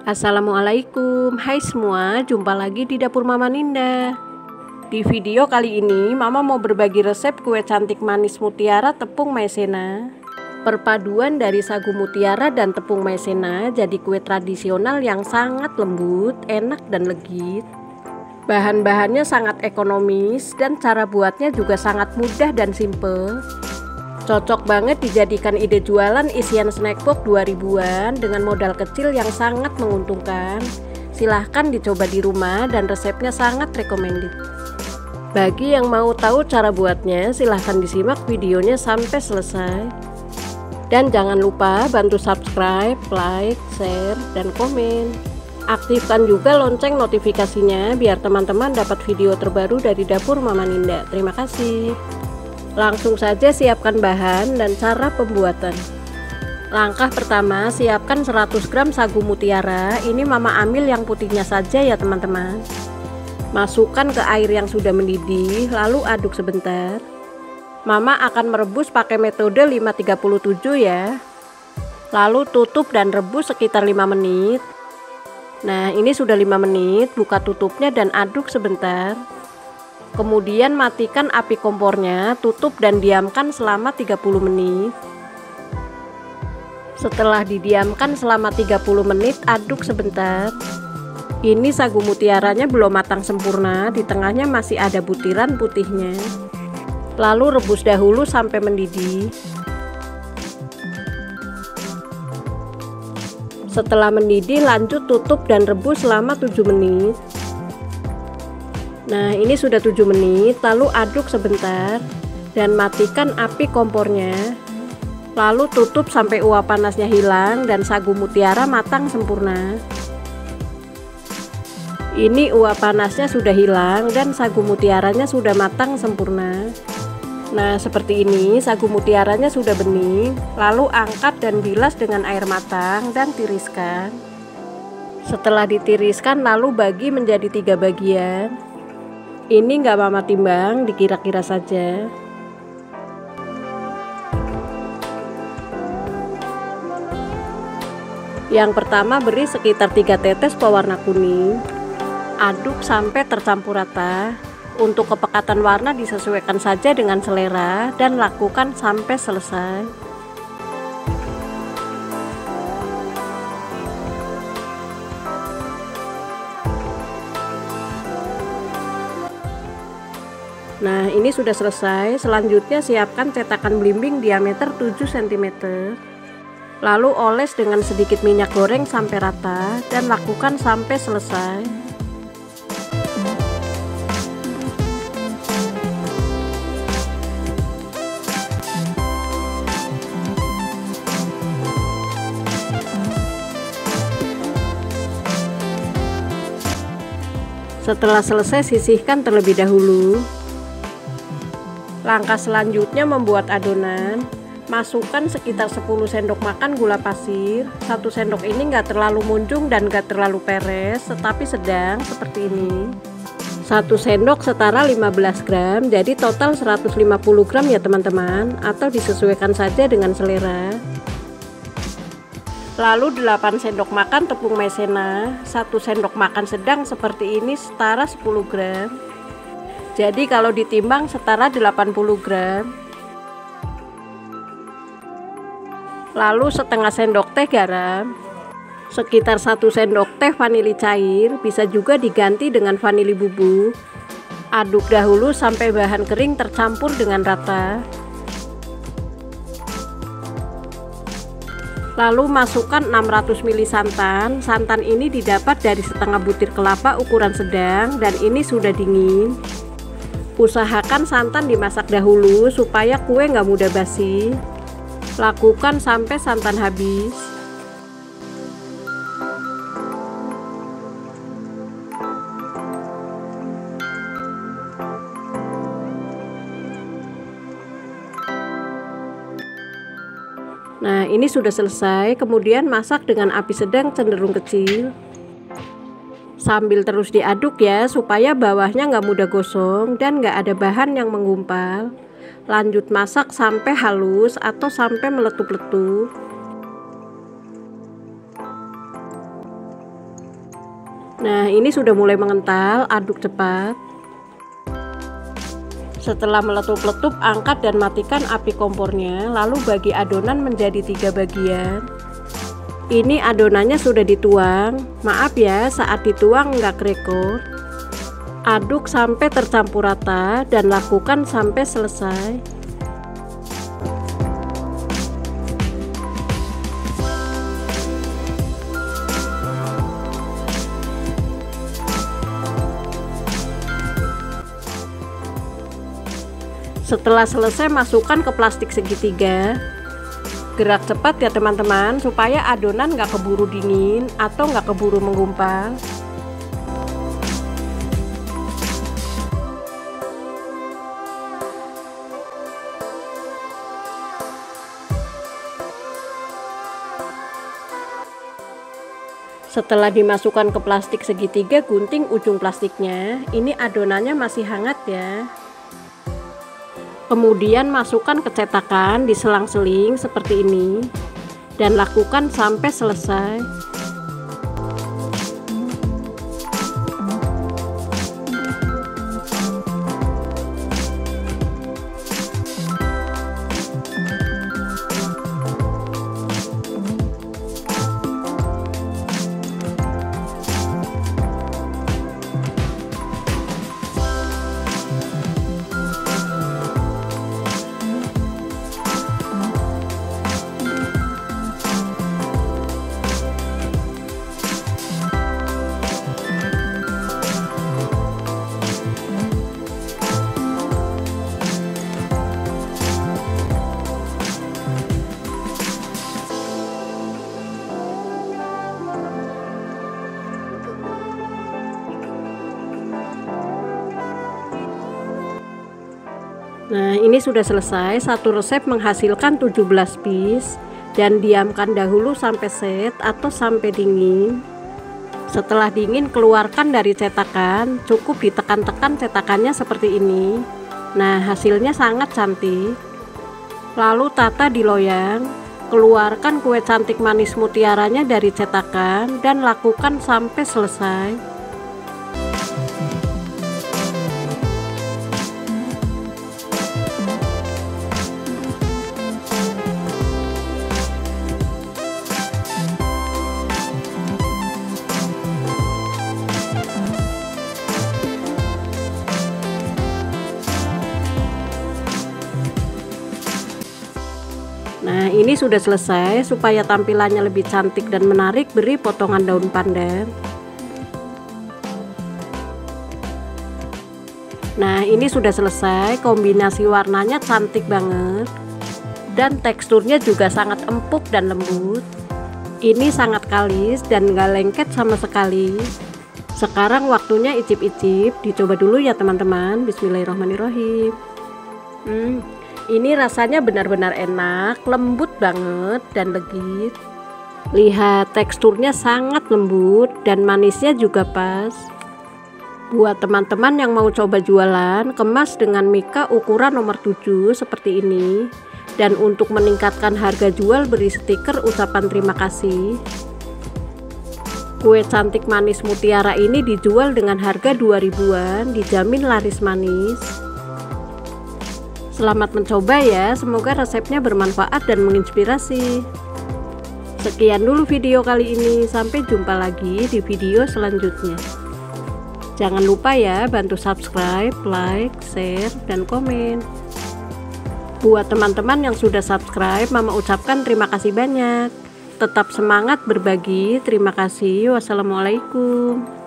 Assalamualaikum, hai semua, jumpa lagi di dapur Mama Ninda. Di video kali ini Mama mau berbagi resep kue cantik manis mutiara tepung maizena. Perpaduan dari sagu mutiara dan tepung maizena jadi kue tradisional yang sangat lembut, enak dan legit. Bahan-bahannya sangat ekonomis dan cara buatnya juga sangat mudah dan simple. Cocok banget dijadikan ide jualan isian snack box 2000-an dengan modal kecil yang sangat menguntungkan. Silahkan dicoba di rumah dan resepnya sangat recommended. Bagi yang mau tahu cara buatnya, silahkan disimak videonya sampai selesai. Dan jangan lupa bantu subscribe, like, share, dan komen. Aktifkan juga lonceng notifikasinya biar teman-teman dapat video terbaru dari dapur Mama Ninda. Terima kasih. Langsung saja siapkan bahan dan cara pembuatan. Langkah pertama, siapkan 100 gram sagu mutiara. Ini Mama ambil yang putihnya saja ya teman-teman. Masukkan ke air yang sudah mendidih, lalu aduk sebentar. Mama akan merebus pakai metode 537 ya. Lalu tutup dan rebus sekitar 5 menit. Nah, ini sudah 5 menit, buka tutupnya dan aduk sebentar. Kemudian matikan api kompornya, tutup dan diamkan selama 30 menit. Setelah didiamkan selama 30 menit, aduk sebentar. Ini sagu mutiaranya belum matang sempurna, di tengahnya masih ada butiran putihnya. Lalu rebus dahulu sampai mendidih. Setelah mendidih, lanjut tutup dan rebus selama 7 menit. Nah, ini sudah 7 menit, lalu aduk sebentar dan matikan api kompornya. Lalu tutup sampai uap panasnya hilang dan sagu mutiara matang sempurna. Ini uap panasnya sudah hilang dan sagu mutiaranya sudah matang sempurna. Nah, seperti ini sagu mutiaranya sudah bening. Lalu angkat dan bilas dengan air matang dan tiriskan. Setelah ditiriskan, lalu bagi menjadi 3 bagian. Ini nggak Mama timbang, dikira-kira saja. Yang pertama beri sekitar 3 tetes pewarna kuning. Aduk sampai tercampur rata. Untuk kepekatan warna disesuaikan saja dengan selera dan lakukan sampai selesai. Nah, ini sudah selesai. Selanjutnya siapkan cetakan belimbing diameter 7 cm. Lalu oles dengan sedikit minyak goreng sampai rata dan lakukan sampai selesai. Setelah selesai, sisihkan terlebih dahulu. Langkah selanjutnya membuat adonan. Masukkan sekitar 10 sendok makan gula pasir. 1 sendok ini nggak terlalu munjung dan nggak terlalu peres, tetapi sedang seperti ini. 1 sendok setara 15 gram, jadi total 150 gram ya teman-teman, atau disesuaikan saja dengan selera. Lalu 8 sendok makan tepung maizena. 1 sendok makan sedang seperti ini setara 10 gram. Jadi kalau ditimbang setara 80 gram. Lalu setengah sendok teh garam. Sekitar 1 sendok teh vanili cair, bisa juga diganti dengan vanili bubuk. Aduk dahulu sampai bahan kering tercampur dengan rata. Lalu masukkan 600 ml santan. Santan ini didapat dari setengah butir kelapa ukuran sedang dan ini sudah dingin. Usahakan santan dimasak dahulu supaya kue nggak mudah basi. Lakukan sampai santan habis. Nah, ini sudah selesai. Kemudian masak dengan api sedang cenderung kecil. Sambil terus diaduk ya, supaya bawahnya nggak mudah gosong dan nggak ada bahan yang menggumpal. Lanjut masak sampai halus atau sampai meletup-letup. Nah, ini sudah mulai mengental, aduk cepat. Setelah meletup-letup, angkat dan matikan api kompornya, lalu bagi adonan menjadi 3 bagian. Ini adonannya sudah dituang. Maaf ya, saat dituang nggak kerekor. Aduk sampai tercampur rata dan lakukan sampai selesai. Setelah selesai, masukkan ke plastik segitiga. Gerak cepat ya teman-teman, supaya adonan nggak keburu dingin atau nggak keburu menggumpal. Setelah dimasukkan ke plastik segitiga, gunting ujung plastiknya. Ini adonannya masih hangat ya. Kemudian masukkan ke cetakan, diselang-seling seperti ini dan lakukan sampai selesai. Nah, ini sudah selesai. Satu resep menghasilkan 17 piece dan diamkan dahulu sampai set atau sampai dingin. Setelah dingin, keluarkan dari cetakan. Cukup ditekan-tekan cetakannya seperti ini. Nah, hasilnya sangat cantik. Lalu tata di loyang. Keluarkan kue cantik manis mutiaranya dari cetakan dan lakukan sampai selesai. Nah, ini sudah selesai. Supaya tampilannya lebih cantik dan menarik, beri potongan daun pandan. Nah, ini sudah selesai. Kombinasi warnanya cantik banget dan teksturnya juga sangat empuk dan lembut. Ini sangat kalis dan gak lengket sama sekali. Sekarang waktunya icip-icip. Dicoba dulu ya teman-teman. Bismillahirrahmanirrahim. Ini rasanya benar-benar enak, lembut banget dan legit. Lihat, teksturnya sangat lembut dan manisnya juga pas. Buat teman-teman yang mau coba jualan, kemas dengan mika ukuran nomor 7 seperti ini. Dan untuk meningkatkan harga jual, beri stiker ucapan terima kasih. Kue cantik manis mutiara ini dijual dengan harga 2.000-an, dijamin laris manis. Selamat mencoba ya, semoga resepnya bermanfaat dan menginspirasi. Sekian dulu video kali ini, sampai jumpa lagi di video selanjutnya. Jangan lupa ya, bantu subscribe, like, share, dan komen. Buat teman-teman yang sudah subscribe, Mama ucapkan terima kasih banyak. Tetap semangat berbagi, terima kasih. Wassalamualaikum.